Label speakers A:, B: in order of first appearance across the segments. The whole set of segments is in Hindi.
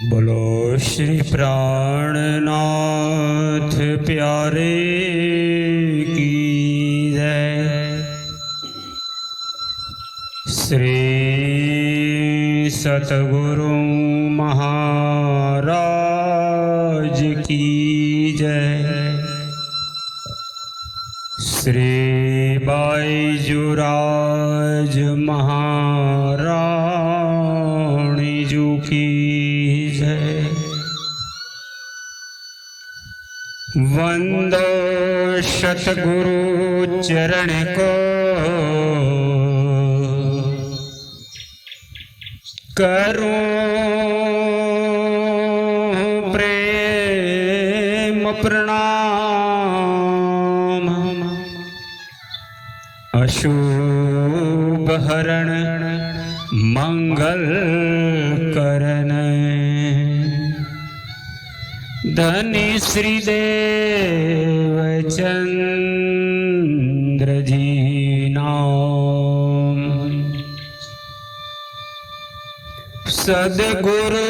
A: बोलो श्री प्राणनाथ प्यारे की जय। श्री सतगुरु महाराज की जय। श्री बाईजुराज महारानी जी की जय। वंदो सतगुरु चरण को, करूं प्रेम प्रणाम। अशुभ हरण मंगल करण, धनी श्री देवचंद्र जी नाम। सदगुरु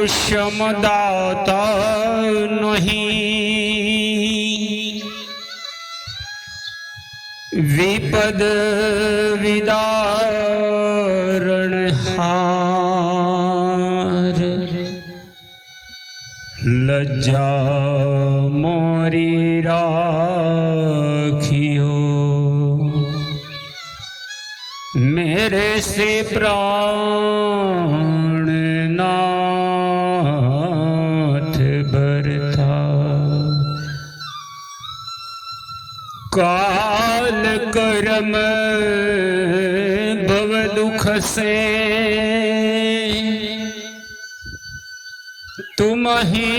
A: समदाता नहीं, विपद विदारण हार। लज्जा मोरी राखियो, मेरे से प्राणनाथ बरता। काल कर्म भव दुख से, तुम ही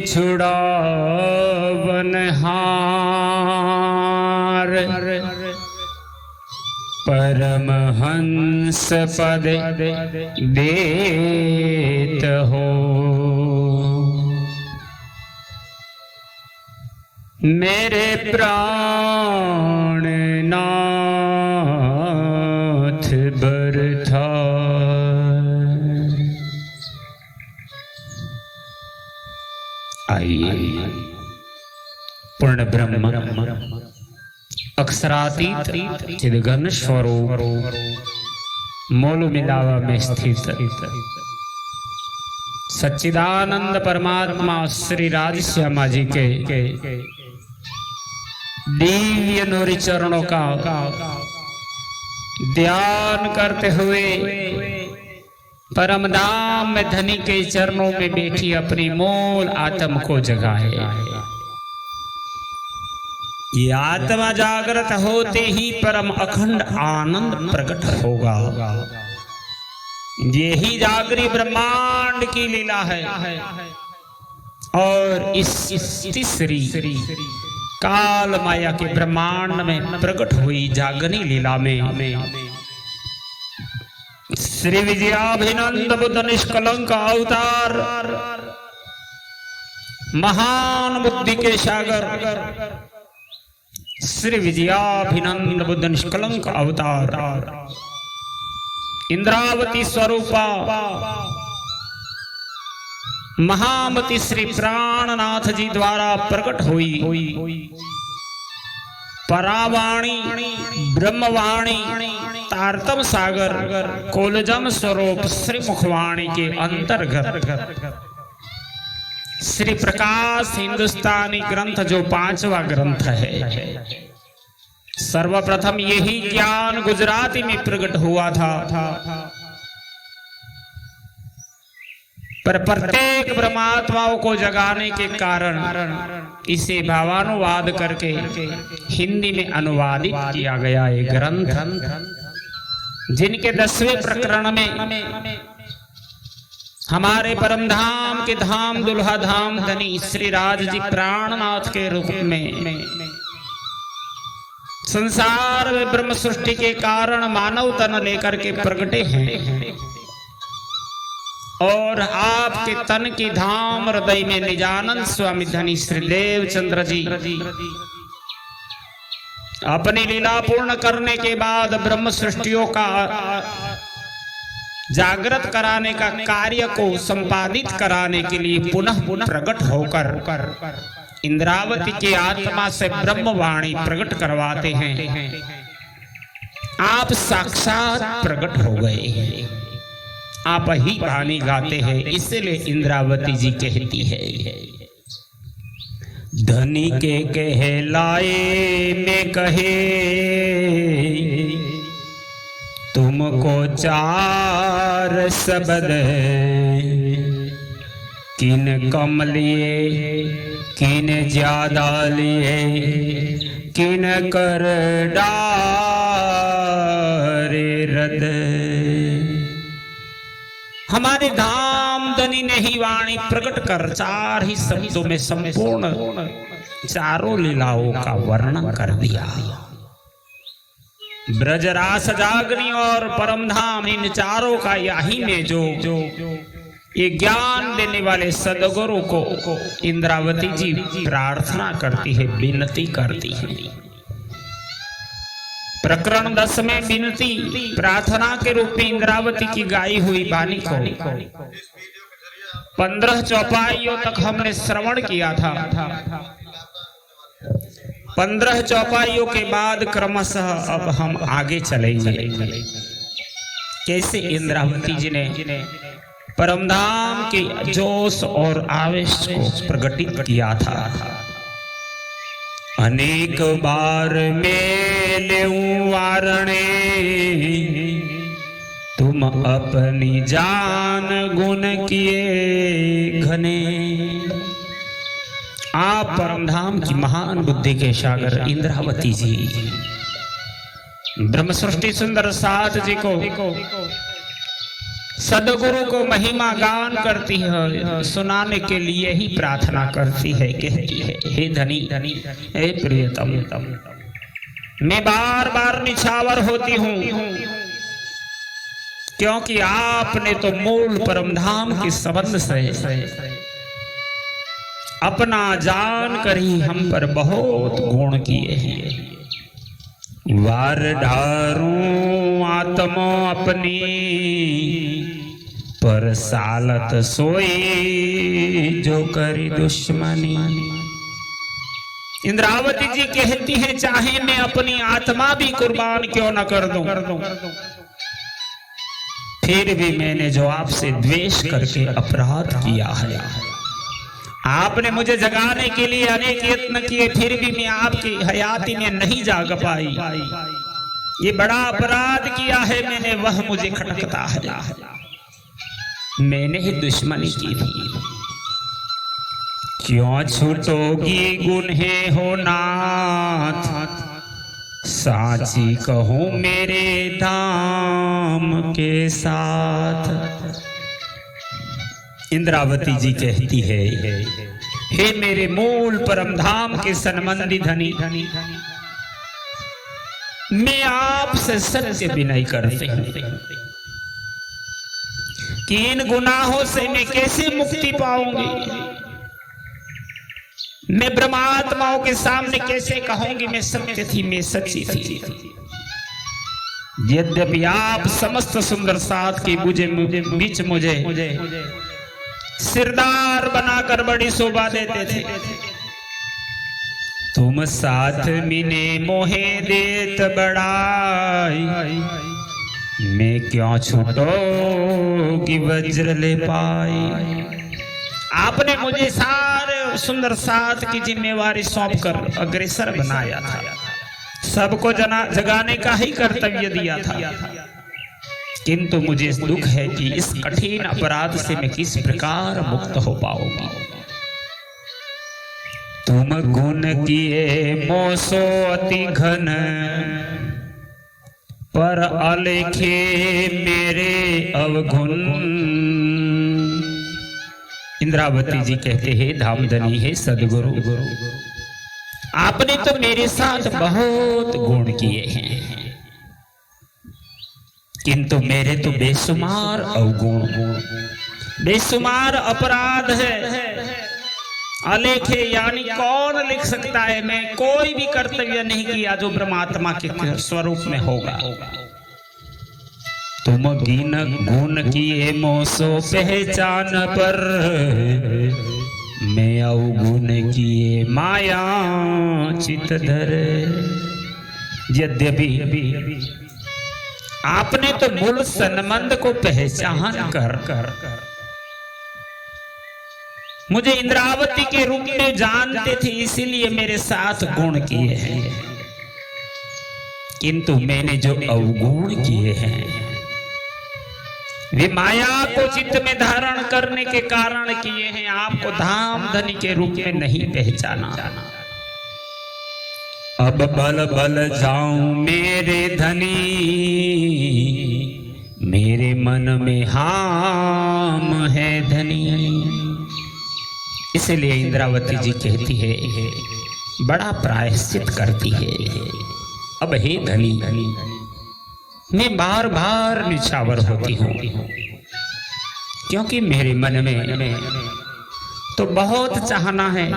A: छुड़ावनहार। परमहंस पद देत हो, मेरे प्राणनाथ बरथा। आइए पूर्ण ब्रह्म अक्षरातीत चिदघन स्वरूप मोल मिलावा में स्थित सच्चिदानंद परमात्मा श्री राजश्यामा जी के दिव्य नूरी चरणों का ध्यान करते हुए परम धाम में धनी के चरणों में बैठी अपनी मूल आत्म को जगाए। ये आत्मा जागृत होते ही परम अखंड आनंद प्रकट होगा। यही जागरी ब्रह्मांड की लीला है। और इस तीसरी काल माया के ब्रह्मांड में प्रकट हुई जागनी लीला में श्री विजयाभिनंद बुद्ध निष्कलंक अवतार, महान बुद्धि के सागर श्री विजयाभिनंद बुद्ध निष्कलंक अवतार, इंद्रावती स्वरूपा महामती श्री प्राणनाथ जी द्वारा प्रकट हुई परावाणी ब्रह्मवाणी तारतम सागर कोलजम स्वरूप श्री मुखवाणी के अंतर्गत श्री प्रकाश हिंदुस्तानी ग्रंथ जो 5वां ग्रंथ है, सर्वप्रथम यही ज्ञान गुजराती में प्रकट हुआ था। पर प्रत्येक परमात्माओं को जगाने के कारण इसे भावानुवाद करके हिंदी में अनुवादित किया गया एक ग्रंथ, जिनके 10वें प्रकरण में हमारे परम धाम के धाम दुल्हा धाम धनी श्री राज जी प्राणनाथ के रूप में संसार में ब्रह्म सृष्टि के कारण मानव तन लेकर के प्रगटे हैं और आपके तन की धाम हृदय में निजानंद स्वामी धनी श्री देवचंद्र जी अपनी लीला पूर्ण करने के बाद ब्रह्म सृष्टियों का जागृत कराने का कार्य को संपादित कराने के लिए पुनः पुनः प्रकट होकर इंद्रावती की आत्मा से ब्रह्मवाणी प्रकट करवाते हैं। आप साक्षात प्रकट हो गए हैं, आप ही वाणी गाते हैं। इसलिए इंद्रावती जी कहती है, धनी के कहलाए में कहे तुमको चार शब्द, किन कम लिए किन ज्यादा लिए किन कर डारे रद। हमारे धामधनी ने ही वाणी प्रकट कर चार ही शब्दों में संपूर्ण चारों लीलाओं का वर्णन कर दिया। ब्रजरास जागनी और परमधाम, इन चारों का यही में जो ये ज्ञान देने वाले सदगुरु को इंद्रावती जी प्रार्थना करती है, विनती करती है। प्रकरण 10 में विनती प्रार्थना के रूप में इंद्रावती की गाई हुई वाणी को 15 चौपाइयों तक हमने श्रवण किया था। 15 चौपाइयों के बाद क्रमशः अब हम आगे चलेंगे। कैसे इंद्रावती जी ने परमधाम के जोश और आवेश को प्रकटित किया था। अनेक बार मेले वारणे तुम अपनी जान गुण किए घने। आप परमधाम की महान बुद्धि के सागर इंद्रावती जी ब्रह्म सृष्टि सुंदर साथ जी को सदगुरु को महिमा गान करती है, सुनाने के लिए ही प्रार्थना करती है। कहती है, हे धनी हे प्रियतम, मैं बार बार निछावर होती हूँ, क्योंकि आपने तो मूल परमधाम के संबंध से अपना जान कर ही हम पर बहुत गुण किए हैं। वार ढारूं आत्मा अपनी पर सालत सोई जो करी दुश्मनी। इंद्रावती जी कहती है, चाहे मैं अपनी आत्मा भी कुर्बान क्यों न कर दूं, फिर भी मैंने जो आपसे द्वेष करके अपराध किया है, आपने मुझे जगाने के लिए अनेक यत्न किए, फिर भी मैं आपकी हयाती में नहीं जाग पाई। ये बड़ा अपराध किया है मैंने, वह मुझे खटकता है। मैंने ही दुश्मनी की थी। क्यों छूटोगी गुन्हे हो नाथ, साची कहूं मेरे धाम के साथ। इंद्रावती जी कहती है, हे मेरे मूल परमधाम के संबंधी धनी, मैं आपसे सत्य विनय करती हूं कि इन गुनाहों से मैं कैसे मुक्ति पाऊंगी। मैं ब्रह्मात्माओं के सामने कैसे कहूंगी मैं सत्य थी, मैं सच्ची थी। यद्यपि आप समस्त सुंदर साथ के बीच मुझे सिरदार बनाकर बड़ी शोभा देते थे, तुम साथ मिने मोहे देत बड़ाई, मैं क्यों छूटोगी वज्र ले पाई। आपने मुझे सारे सुंदर साथ की जिम्मेवारी सौंपकर अग्रसर बनाया था, सबको जगाने का ही कर्तव्य दिया था, किंतु मुझे दुख है कि इस कठिन अपराध से मैं किस प्रकार मुक्त हो पाऊंगी। तुम गुण किए मोसो अति घन, पर अलेखे मेरे अवगुण। इंद्रावती जी कहते हैं, धामधनी है सदगुरु, आपने तो मेरे साथ बहुत गुण किए हैं, किंतु मेरे तो बेशुमार अवगुण, बेशुमार अपराध है। अलेखे यानी कौन लिख सकता है। मैं कोई भी कर्तव्य नहीं किया जो ब्रह्मात्मा के स्वरूप में होगा। तुम गिन गुण किए मोसो पहचान पर, मैं अवगुण किए माया चित धर। यद्यपि आपने तो मूल संबंध को पहचान कर मुझे इंद्रावती के रूप में जानते थे, इसीलिए मेरे साथ गुण किए हैं, किंतु मैंने जो अवगुण किए हैं वे माया को चित्त में धारण करने के कारण किए हैं। आपको धाम धनी के रूप में नहीं पहचाना। अब बल बल जाऊं मेरे धनी, मेरे मन में हाम है धनी। इसलिए इंद्रावती जी कहती है, बड़ा प्रायश्चित करती है। अब हे धनी, मैं बार बार निछावर होती हूँ, क्योंकि मेरे मन में तो बहुत चाहना है,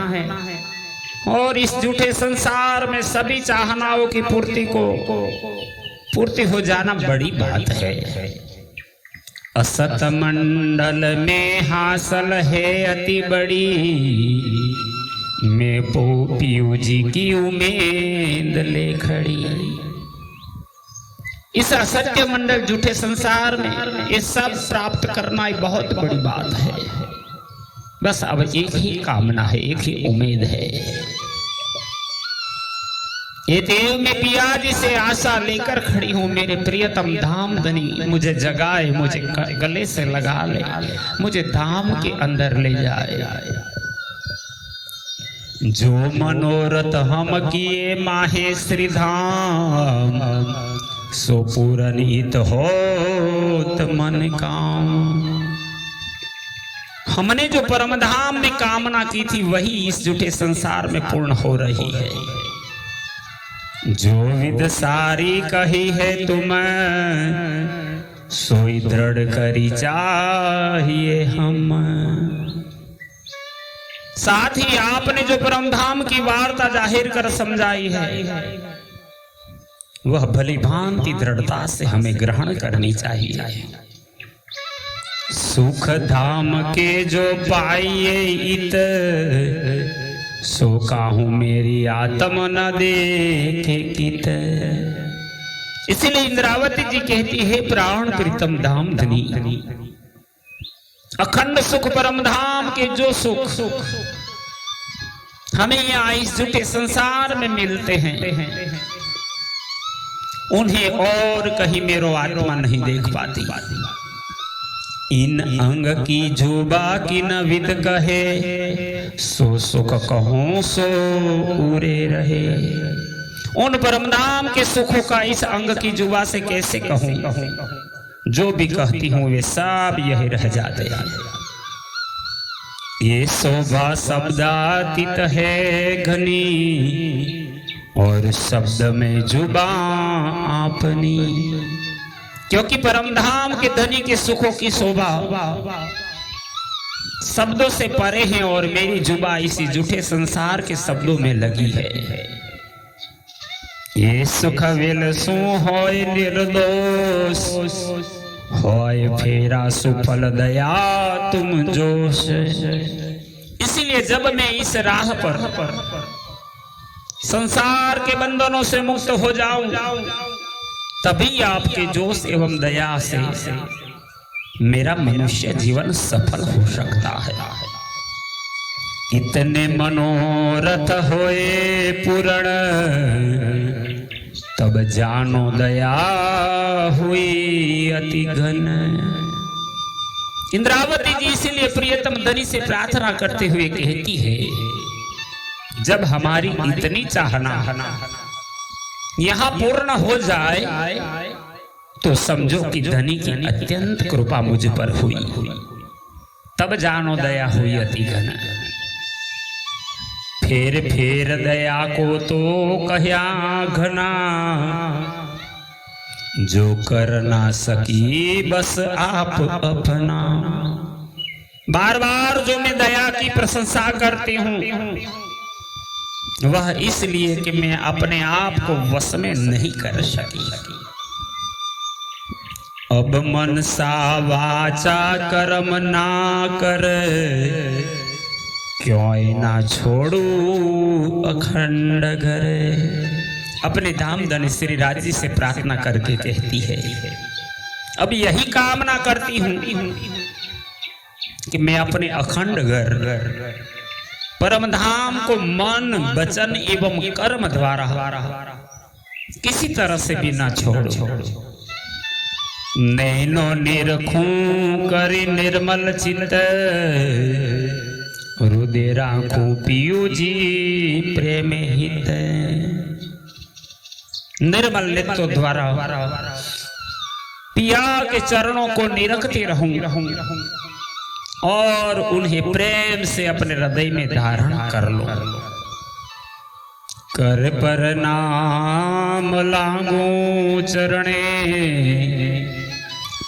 A: और इस झूठे संसार में सभी चाहनाओं की पूर्ति हो जाना बड़ी बात है। असत मंडल में हासिल है अति बड़ी, मैं पोपियो जी की उम्मीद ले खड़ी। इस असत्य मंडल झूठे संसार में ये सब प्राप्त करना एक बहुत बड़ी बात है। बस अब एक ही कामना है, एक ही उम्मीद है। ये देव में पिया जी से आशा लेकर खड़ी हूं, मेरे प्रियतम धाम धनी मुझे जगाए, मुझे गले से लगा ले, मुझे धाम के अंदर ले जाए। जो मनोरथ हम किए माहेश्वरी धाम, सो पूरनित होत मन काम। हमने जो परम धाम में कामना की थी वही इस झूठे संसार में पूर्ण हो रही है। जो विद सारी कही है तुम, सोई दृढ़ करी चाहिए हम। साथ ही आपने जो परम धाम की वार्ता जाहिर कर समझाई है, वह भली भांति दृढ़ता से हमें ग्रहण करनी चाहिए। सुख धाम के जो पाइए इत, सो काहू मेरी आत्म न देखे कित। इसलिए इंद्रावती जी कहती है, प्राण प्रीतम धाम धनी, अखंड सुख परम धाम के जो सुख हमें यहाँ इस झूठे संसार में मिलते हैं, उन्हें और कहीं मेरो आत्मा नहीं देख पाती। इन अंग की जुबा की न विद कहे, सो सुख कहूं सो पूरे रहे। उन परमधाम के सुखों का इस अंग की जुबा से कैसे कहूं, जो भी कहती हूं वे सब यही रह जाते हैं। ये शोभा शब्दातीत है घनी, और शब्द में जुबा आपनी। क्योंकि परमधाम के धनी के सुखों की शोभा शब्दों से परे हैं, और मेरी जुबा इसी झूठे संसार के शब्दों में लगी है। ये सुख विलसु होय निर्दोष, होय फेरा सुफल दया तुम जोश। इसीलिए जब मैं इस राह पर संसार के बंधनों से मुक्त हो जाऊं, तभी आपके जोश एवं दया से मेरा मनुष्य जीवन सफल हो सकता है। इतने मनोरथ होए पूर्ण, तब जानो दया हुई अति घन। इंद्रावती जी इसलिए प्रियतम धनी से प्रार्थना करते हुए कहती है, जब हमारी इतनी चाहना यहाँ पूर्ण हो जाए, तो समझो कि धनी की अत्यंत कृपा मुझ पर हुई, तब जानो दया हुई अति घन। फेर दया को तो कह्या घना, जो कर ना सकी बस आप अपना। बार बार जो मैं दया की प्रशंसा करती हूँ, वह इसलिए कि मैं अपने आप को वश में नहीं कर सकी। अब मन सा वाचा कर्म ना करे, क्यों ना छोड़ू अखंड घरे। अपने धाम धन श्री राजी से प्रार्थना करके कहती है, अब यही कामना करती हूं कि मैं अपने अखंड घर परम धाम को मन वचन एवं कर्म द्वारा किसी तरह से भी ना छोड़ो। नैनो निरखूं करी निर्मल चित्त, हृदय राखूं पियू जी प्रेम हित। निर्मल नेत्रों द्वारा पिया के चरणों को निरखते रहूं और उन्हें प्रेम से अपने हृदय में धारण कर लो। कर पर नाम लागू चरणे,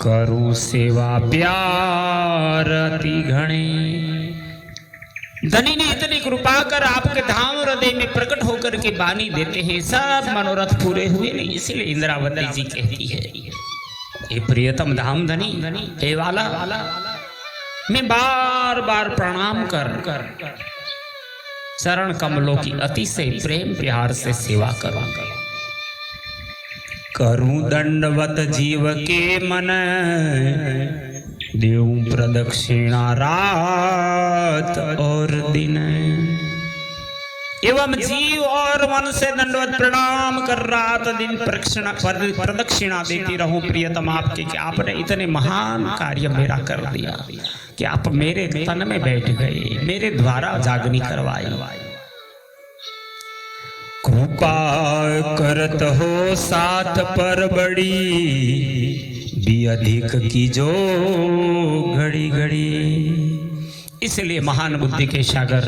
A: करूं सेवा प्यार अति घणे। धनी ने इतनी कृपा कर आपके धाम हृदय में प्रकट होकर के बानी देते हैं, सब मनोरथ पूरे हुए नहीं। इसलिए इंद्रावती जी कहती है, हे प्रियतम धाम धनी, हे वाला, मैं बार बार प्रणाम कर चरण कमलों की अतिशय प्रेम प्यार से सेवा करूंगा। करूं दंडवत जीव के मन, देऊं प्रदक्षिणा रात और दिन। एवं जीव और मन से दंडवत प्रणाम कर रात दिन प्रदक्षिणा देती रहूं प्रियतम आपके, कि आपने इतने महान कार्य मेरा कर दिया कि आप मेरे तन में बैठ गए, मेरे द्वारा जागनी करवाई। कृपा करत हो साथ पर बड़ी, भी अधिक की जो घड़ी घड़ी। इसलिए महान बुद्धि के सागर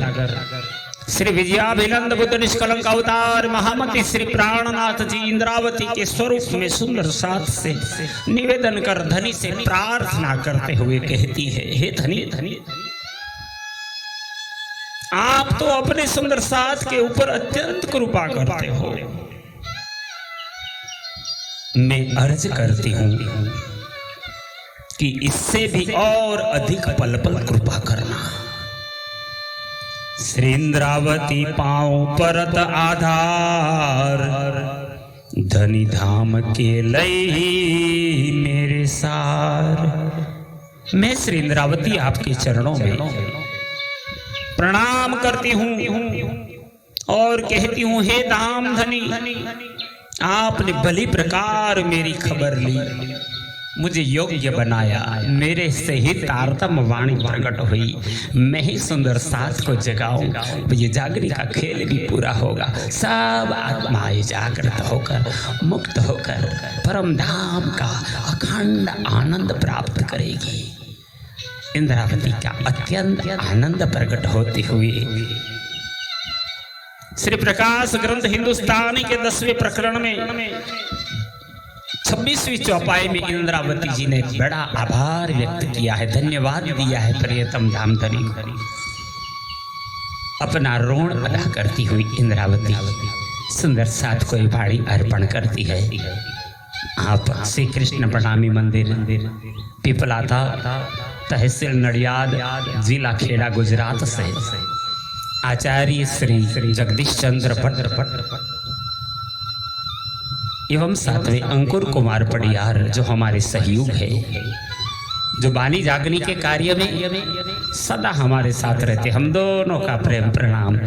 A: श्री विजयाभिनंद बुद्ध निष्कलंक अवतार महामती श्री प्राणनाथ जी इंद्रावती के स्वरूप में सुंदर साथ से निवेदन कर धनी से प्रार्थना करते हुए कहती है, हे धनी धनी, आप तो अपने सुंदर साथ के ऊपर अत्यंत कृपा करते हो। मैं अर्ज करती हूं कि इससे भी और अधिक पल पल कृपा करना। श्री इंद्रावती पांव परत आधार, धनी धाम के लई मेरे सार। मैं श्री इंद्रावती आपके चरणों में प्रणाम करती हूं और कहती हूं, हे धाम धनी, आपने भली प्रकार मेरी खबर ली, मुझे योग्य बनाया, मेरे से ही तारतम वाणी प्रकट हुई। मैं ही सुंदर साथ को जगाऊं, ये जागने का खेल भी पूरा होगा। सब आत्माएं जागृत होकर मुक्त होकर परम धाम का अखंड आनंद प्राप्त करेगी। इंद्रावती का अत्यंत आनंद प्रकट होते हुए श्री प्रकाश ग्रंथ हिंदुस्तानी के 10वें प्रकरण में 26वीं चौपाई में इंद्रावती जी ने बड़ा आभार व्यक्त किया है, धन्यवाद दिया है प्रियतम धाम धनी को। अपना ऋण अदा करती हुई इंद्रावती सुंदर साथ को भाड़ी अर्पण करती है। आप श्री कृष्ण प्रणामी मंदिर पिपलाता तहसील नडियाद जिला खेड़ा गुजरात से आचार्य श्री जगदीश चंद्र भट्ट एवं सातवें अंकुर कुमार पडियार जो हमारे सहयोग है, जो बानी जागनी के कार्य में सदा हमारे साथ रहते, हम दोनों का प्रेम प्रणाम।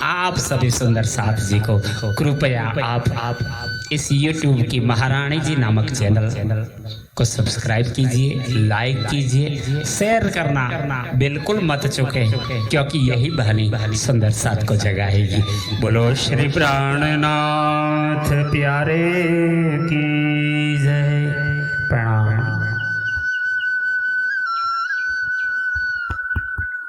A: आप सभी सुंदर साथ जी को कृपया आप इस YouTube की महारानी जी नामक चैनल को सब्सक्राइब कीजिए, लाइक कीजिए, शेयर करना बिल्कुल मत चूके, क्योंकि यही बहानी सुंदर साथ को जगाएगी। बोलो श्री प्राणनाथ प्यारे